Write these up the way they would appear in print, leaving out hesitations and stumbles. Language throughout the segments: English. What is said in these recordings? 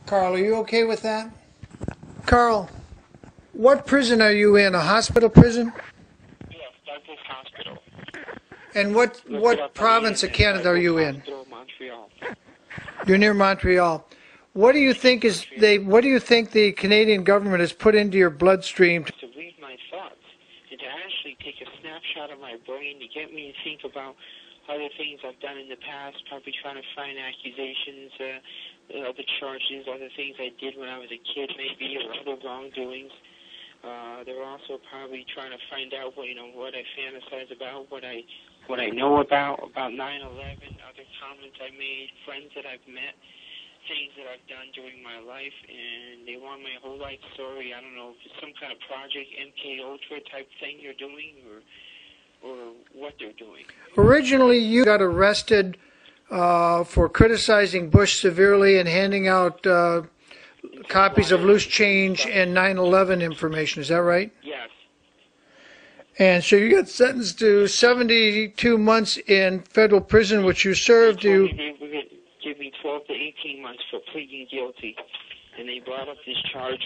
Carl, are you okay with that? Carl, what prison are you in? A hospital prison? Yes, Douglas Hospital. And what province of Canada are you in? Hospital, Montreal. You're near Montreal. What do you think what do you think the Canadian government has put into your bloodstream? To read my thoughts and to actually take a snapshot of my brain to get me to think about other things I've done in the past, probably trying to find accusations, other charges, other things I did when I was a kid maybe, or other wrongdoings. They're also probably trying to find out what I fantasize about, what I know about 9/11, other comments I made, friends that I've met, things that I've done during my life, and they want my whole life story. I don't know if it's some kind of project, MK Ultra type thing you're doing, or what they're doing. Originally, you got arrested for criticizing Bush severely and handing out copies of loose change and 9/11 information. Is that right? Yes. And so you got sentenced to 72 months in federal prison, which you served. They told me they would give me 12 to 18 months for pleading guilty, and they brought up this charge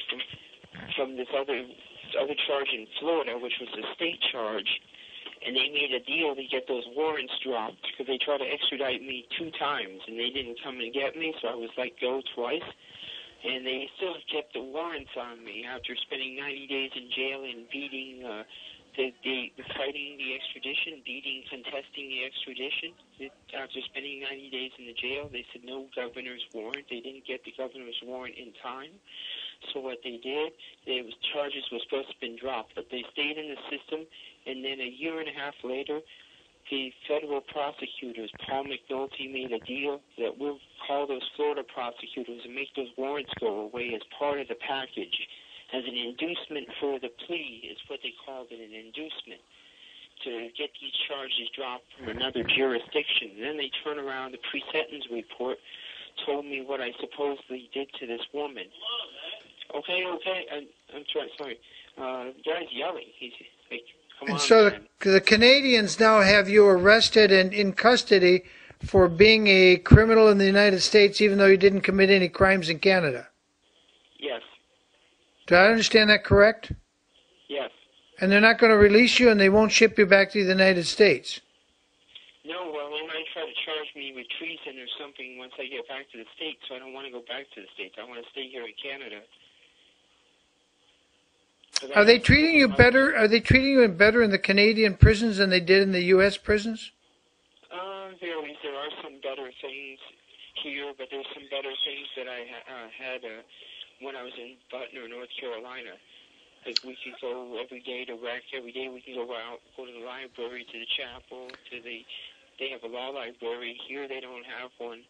from this other charge in Florida, which was a state charge, and they made a deal to get those warrants dropped because they tried to extradite me 2 times, and they didn't come and get me, so I was let go twice. And they still kept the warrants on me after spending 90 days in jail and beating, fighting the extradition, contesting the extradition. After spending 90 days in the jail, they said no governor's warrant. They didn't get the governor's warrant in time. So what they did, charges were supposed to have been dropped, but they stayed in the system. And then a year and a half later, the federal prosecutors, Paul McNulty, made a deal that we'll call those Florida prosecutors and make those warrants go away as part of the package, as an inducement for the plea, is what they called it, an inducement, to get these charges dropped from another jurisdiction. And then they turn around, the pre-sentence report told me what I supposedly did to this woman. Okay, I'm sorry. The guy's yelling. He's like, come on, and so man. the Canadians now have you arrested and in custody for being a criminal in the United States, even though you didn't commit any crimes in Canada. Yes. Do I understand that correct? Yes. And they're not going to release you, and they won't ship you back to the United States? No, well, they might try to charge me with treason or something once I get back to the States, so I don't want to go back to the States. I want to stay here in Canada. Are they treating you better? Are they treating you better in the Canadian prisons than they did in the U.S. prisons? There are some better things here, but there's some better things that I had when I was in Butner, North Carolina. Like we could go every day to rec. Every day we can go out, go to the library, to the chapel, they have a law library. Here they don't have one.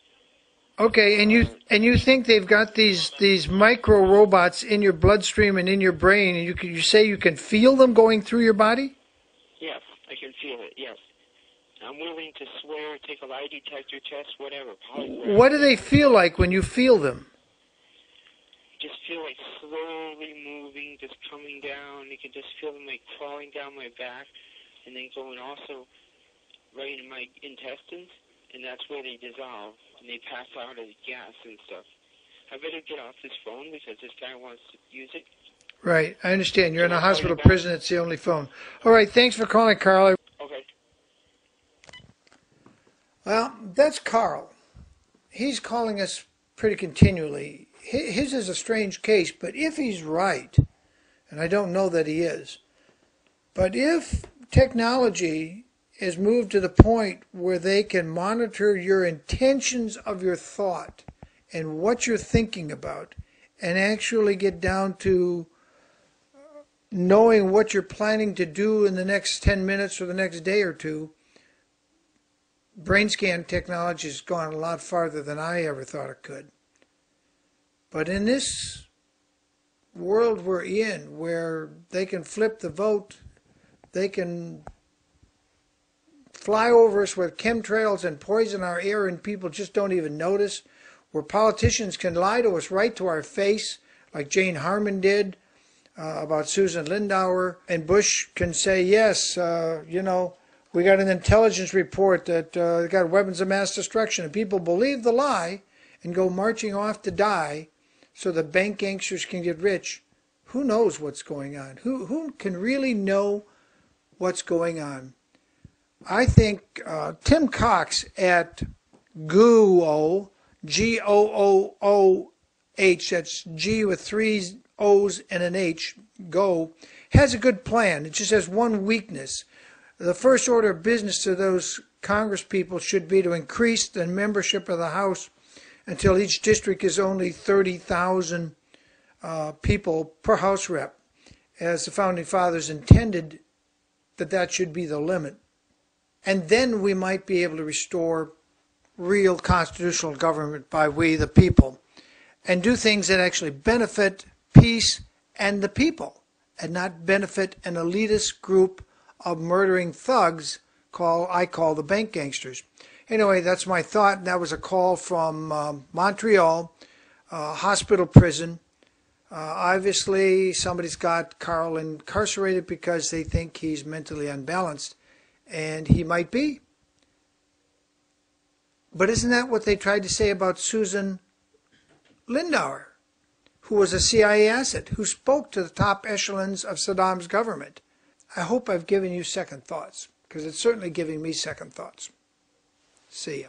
Okay, and you think they've got these micro robots in your bloodstream and in your brain, and you say you can feel them going through your body? Yes, I can feel it. Yes, I'm willing to swear, take a lie detector test, whatever. Polygraph. What do they feel like when you feel them? Just feel like slowly moving, just coming down. You can just feel them like crawling down my back, and then going also right in my intestines, and that's where they dissolve. And they pass out as gas and stuff. I better get off this phone because this guy wants to use it. Right, I understand. You're in a hospital prison. It's the only phone. All right, thanks for calling, Carl. Okay. Well, that's Carl. He's calling us pretty continually. His is a strange case, but if he's right, and I don't know that he is, but if technology is moved to the point where they can monitor your intentions of your thought and what you're thinking about and actually get down to knowing what you're planning to do in the next 10 minutes or the next day or two, brain scan technology has gone a lot farther than I ever thought it could. But in this world we're in, where they can flip the vote, they can fly over us with chemtrails and poison our air and people just don't even notice, where politicians can lie to us right to our face, like Jane Harman did about Susan Lindauer, and Bush can say, yes, we got an intelligence report that they got weapons of mass destruction, and people believe the lie and go marching off to die so the bank gangsters can get rich, who knows what's going on? Who can really know what's going on? I think Tim Cox at GOOH, G-O-O-O-H, that's G with 3 O's and an H, Go, has a good plan. It just has one weakness. The first order of business to those Congress people should be to increase the membership of the House until each district is only 30,000 people per House rep, as the Founding Fathers intended that should be the limit. And then we might be able to restore real constitutional government by we the people and do things that actually benefit peace and the people and not benefit an elitist group of murdering thugs I call the bank gangsters. Anyway, that's my thought. That was a call from Montreal, hospital prison. Obviously, somebody's got Carl incarcerated because they think he's mentally unbalanced, and he might be. But isn't that what they tried to say about Susan Lindauer, who was a CIA asset, who spoke to the top echelons of Saddam's government? I hope I've given you second thoughts, because it's certainly giving me second thoughts. See ya.